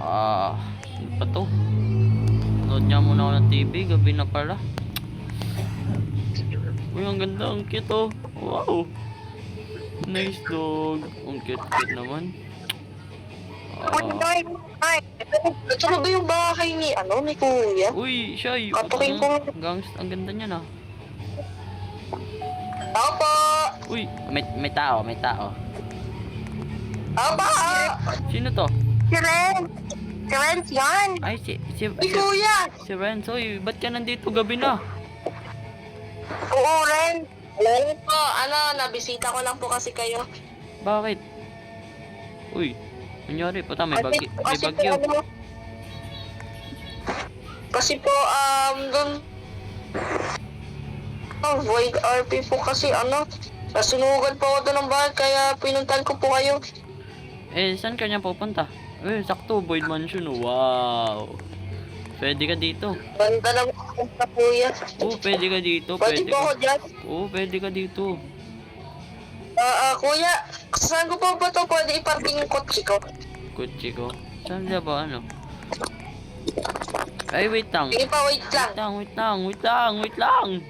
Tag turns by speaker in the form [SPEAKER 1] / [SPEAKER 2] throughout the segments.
[SPEAKER 1] Ano pa to? Nood niya muna ako ng TV, gabi na pala. Uy, ang ganda, ang cute oh. Wow. Nice dog. Ang cute naman.
[SPEAKER 2] Ito na ba yung bahay ni Kuya?
[SPEAKER 1] Uy, Shay.
[SPEAKER 2] Patukin ko.
[SPEAKER 1] Ang ganda niya na.
[SPEAKER 2] Opo!
[SPEAKER 1] Uy, may tao.
[SPEAKER 2] Opo!
[SPEAKER 1] Sino to?
[SPEAKER 2] Si Ren! Si Ren yan!
[SPEAKER 1] Ay,
[SPEAKER 2] Ay, Kuya!
[SPEAKER 1] si Renzo. Uy, ba't ka nandito gabi na?
[SPEAKER 2] Oo, Ren! Hello po, nabisita ko lang po kasi kayo.
[SPEAKER 1] Bakit? Uy, nangyari puta, may bagyo.
[SPEAKER 2] Kasi po, dun... Void RP po kasi nasunugan po ako doon ng bahay kaya pinuntan ko po kayo.
[SPEAKER 1] Saan ka niya pupunta? Sakto, Void Mansion. Wow. Pwede ka dito.
[SPEAKER 2] Banda lang po sa Kuya.
[SPEAKER 1] Pwede ka dito.
[SPEAKER 2] Pwede po ako dyan.
[SPEAKER 1] Pwede ka dito.
[SPEAKER 2] Kuya, saan ko po ba ito pwede iparking yung kotse ko?
[SPEAKER 1] Kutsi ko. Saan siya ba Ay, wait lang.
[SPEAKER 2] Sige pa, wait lang.
[SPEAKER 1] Wait lang.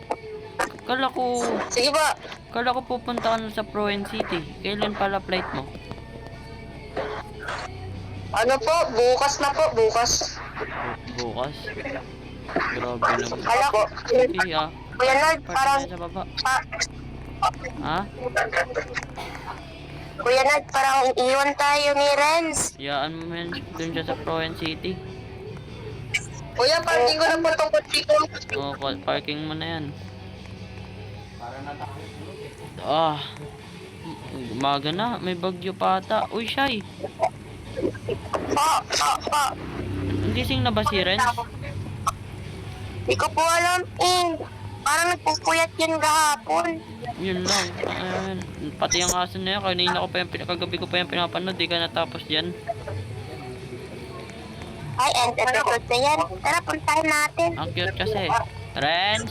[SPEAKER 2] Sige ba?
[SPEAKER 1] Kala ko pupunta ka na sa Proen City. Kailan pala flight mo?
[SPEAKER 2] Bukas na po, bukas.
[SPEAKER 1] Bukas? Grabe naman.
[SPEAKER 2] Kala ko.
[SPEAKER 1] Iya.
[SPEAKER 2] Kuya Nard, parang...
[SPEAKER 1] Sa baba. Ha?
[SPEAKER 2] Kuya Nard, parang iwan tayo ni Renz.
[SPEAKER 1] Yaan mo yan dun siya sa Proen City.
[SPEAKER 2] Kuya, parking ko na po itong kotse ko.
[SPEAKER 1] Parking mo na yan. Umaga na. May bagyo pa ata. Uy, Shay.
[SPEAKER 2] Pa.
[SPEAKER 1] Gising na ba si Renz?
[SPEAKER 2] Hindi ko po alam Parang nagpupuyat yun kahapon.
[SPEAKER 1] Yun lang. Pati ang aso na yan. Kagabi ko pa yung pinapanood. Di ka natapos dyan.
[SPEAKER 2] Ay, entertainment na yan. Tara, puntahan natin.
[SPEAKER 1] Ang cute kasi. Renz?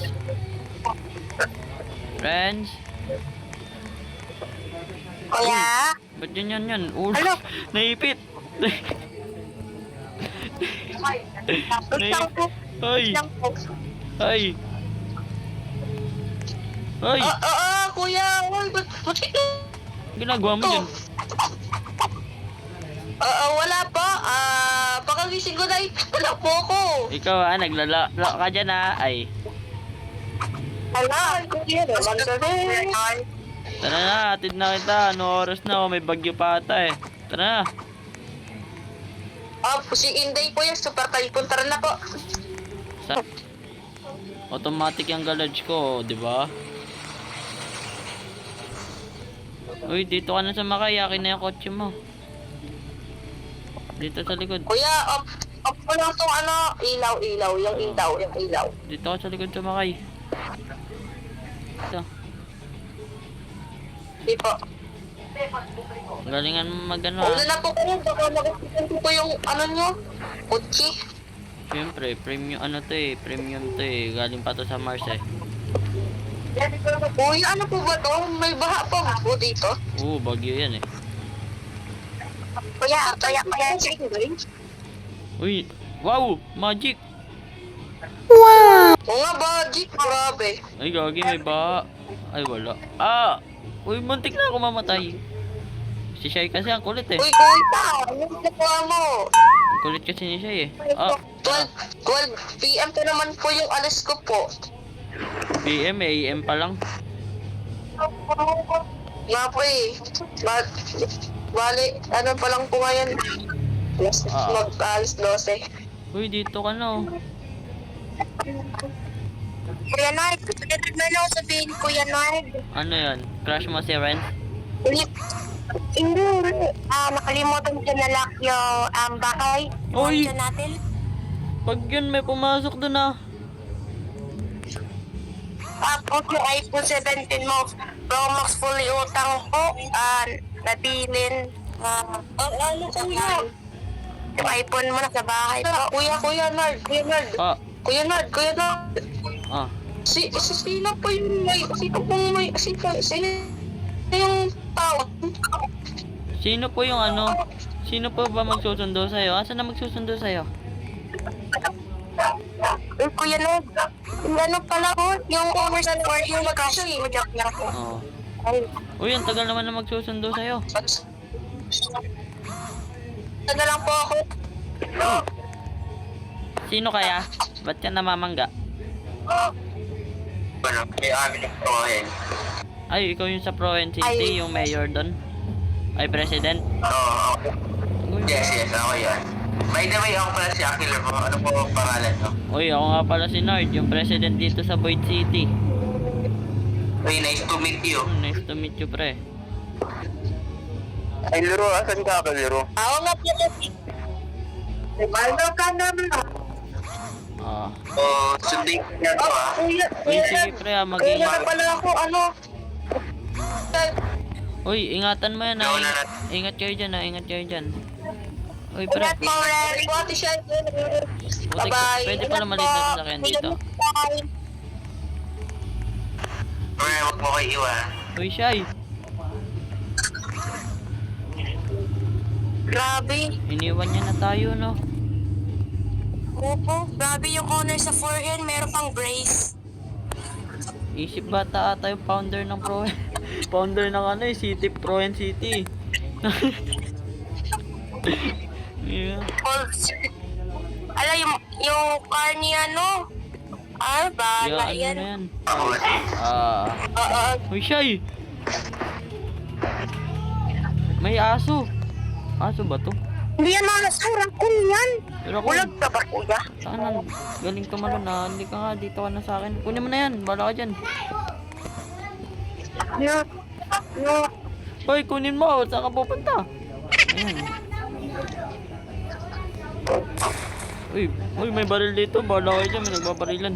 [SPEAKER 2] Kuya?
[SPEAKER 1] Ba't yan?
[SPEAKER 2] Ano?
[SPEAKER 1] Naipit.
[SPEAKER 2] Lang po.
[SPEAKER 1] Ay.
[SPEAKER 2] Lang po.
[SPEAKER 1] Ay.
[SPEAKER 2] Kuya. Ba't ito?
[SPEAKER 1] Ginagawa mo dyan?
[SPEAKER 2] Wala pa. Pakagising ko na wala po ako.
[SPEAKER 1] Ikaw naglalak ka dyan Ay.
[SPEAKER 2] Kuya.
[SPEAKER 1] Tara na, atid na kita. Ano oras na? May bagyo pa ata Tara na.
[SPEAKER 2] Si Inday po yung super typhoon. Tara na po.
[SPEAKER 1] Automatic yung garage ko, di ba? Uy, dito ka na sa Makay. Akin na yung kotse mo. Dito sa likod.
[SPEAKER 2] Kuya, off ko lang itong ilaw. Yung ilaw.
[SPEAKER 1] Dito ka sa likod sa Makay. Ito.
[SPEAKER 2] Hindi po.
[SPEAKER 1] Galingan mo magano
[SPEAKER 2] Una na po kayo. Baka mag-ipitan po yung nyo. Kotse.
[SPEAKER 1] Siyempre, premium premium to galing pa to sa Mars
[SPEAKER 2] Kuya, ano po ba to? May baha pa po dito?
[SPEAKER 1] Bagyo yan
[SPEAKER 2] Kuya.
[SPEAKER 1] Uy, wow, magic.
[SPEAKER 2] Oo nga, magic. Grabe.
[SPEAKER 1] Ay, gagi, may baha. Ay, wala. Uy, muntik na ako mamatay. Si Shay kasi ang kulit
[SPEAKER 2] Uy, kuya. Ano ginagawa mo?
[SPEAKER 1] Ang kulit kasi ni Shay
[SPEAKER 2] 12 PM pa naman po yung alis ko po.
[SPEAKER 1] PM, AM pa lang.
[SPEAKER 2] Nga po Bali, ano pa lang po ngayon? Mag-alis 12.
[SPEAKER 1] Uy, dito ka na
[SPEAKER 2] Kuya Nard, ano ako sabihin, Kuya Nard?
[SPEAKER 1] Ano yan? Crush mo si Renz?
[SPEAKER 2] Hindi. Nakalimutan ko na lock yung bahay.
[SPEAKER 1] Uy!
[SPEAKER 2] Natin.
[SPEAKER 1] Pag yun, may pumasok dun
[SPEAKER 2] Tapos yung iPhone 17 mo, Pro Max fully utang po, nabilin. Ano kuya? Yung iPhone mo na sa bahay po. Kuya Nard. Kuya Nard. Sino po yung sino yung tao?
[SPEAKER 1] Sino Sino pa ba magsusundo sa'yo? Asa na magsusundo sa'yo?
[SPEAKER 2] Kuya Ned, yung ano pala ko, yung owner sa court, yung kasi, joke lang po.
[SPEAKER 1] Oo.
[SPEAKER 2] Ay,
[SPEAKER 1] Uy, ang tagal naman na magsusundo sa'yo.
[SPEAKER 2] taga lang po ako.
[SPEAKER 1] Sino kaya? Ba't ka namamangga?
[SPEAKER 3] Ano, may amin ng prohen.
[SPEAKER 1] Ay, ikaw yung sa Pro City,
[SPEAKER 2] Ay.
[SPEAKER 1] yung mayor doon? Ay, president?
[SPEAKER 3] Oo, ako.
[SPEAKER 1] Uy,
[SPEAKER 3] Yes, ako yan. By the way, ako pala si Akil po. Ano po ang pangalan no?
[SPEAKER 1] Uy, ako nga pala si Nard, yung president dito sa Void City.
[SPEAKER 3] Uy, nice to meet you.
[SPEAKER 1] Nice to meet you, pre.
[SPEAKER 3] Ay, Luro, asan ka ka, Luro?
[SPEAKER 2] Ako nga po kasi. Maldo ka naman.
[SPEAKER 1] Ah.
[SPEAKER 3] Oh, sundin ko na to ah.
[SPEAKER 2] Kuya,
[SPEAKER 1] Uy, sige pre,
[SPEAKER 2] kuya na pala ako, ano?
[SPEAKER 1] Uy, ingatan mo yan,
[SPEAKER 3] Ikaw na
[SPEAKER 1] ah. Ingat kayo dyan, ah. Ingat kayo dyan. Uy, pre.
[SPEAKER 2] Ingat po, Ren. Buti siya. Bye-bye.
[SPEAKER 1] Pwede pala
[SPEAKER 2] Ingat
[SPEAKER 1] maliit na
[SPEAKER 2] po.
[SPEAKER 1] sasakyan dito.
[SPEAKER 2] Bye.
[SPEAKER 3] Pre, huwag mo kayo iwan.
[SPEAKER 1] Uy, Shy.
[SPEAKER 2] Grabe.
[SPEAKER 1] Iniwan niya na tayo, no?
[SPEAKER 2] Opo, grabe yung corner sa forehand, meron pang brace.
[SPEAKER 1] Isip bata ata yung founder ng Pro... founder ng ano eh, City, Pro and City. Yeah.
[SPEAKER 2] Ala, yung car ni ano? Ay, bala
[SPEAKER 1] Yeah, ano na
[SPEAKER 2] yan.
[SPEAKER 1] yan?
[SPEAKER 3] Ako kasi.
[SPEAKER 2] Oo.
[SPEAKER 1] Uy, Shy! May aso. Aso ba to?
[SPEAKER 2] Hindi yan nakasarang ko yan.
[SPEAKER 1] Pero ako,
[SPEAKER 2] Bulag ka ba, kuya?
[SPEAKER 1] saan? Galing tumalon na. Hindi ka nga, dito ka na sa akin. Kunin mo na yan. Bala ka dyan.
[SPEAKER 2] Yeah. Yeah.
[SPEAKER 1] Hoy, kunin mo. Saan ka pupunta? Ayan. Uy, may baril dito. Bala kayo dyan. May nagbabarilan.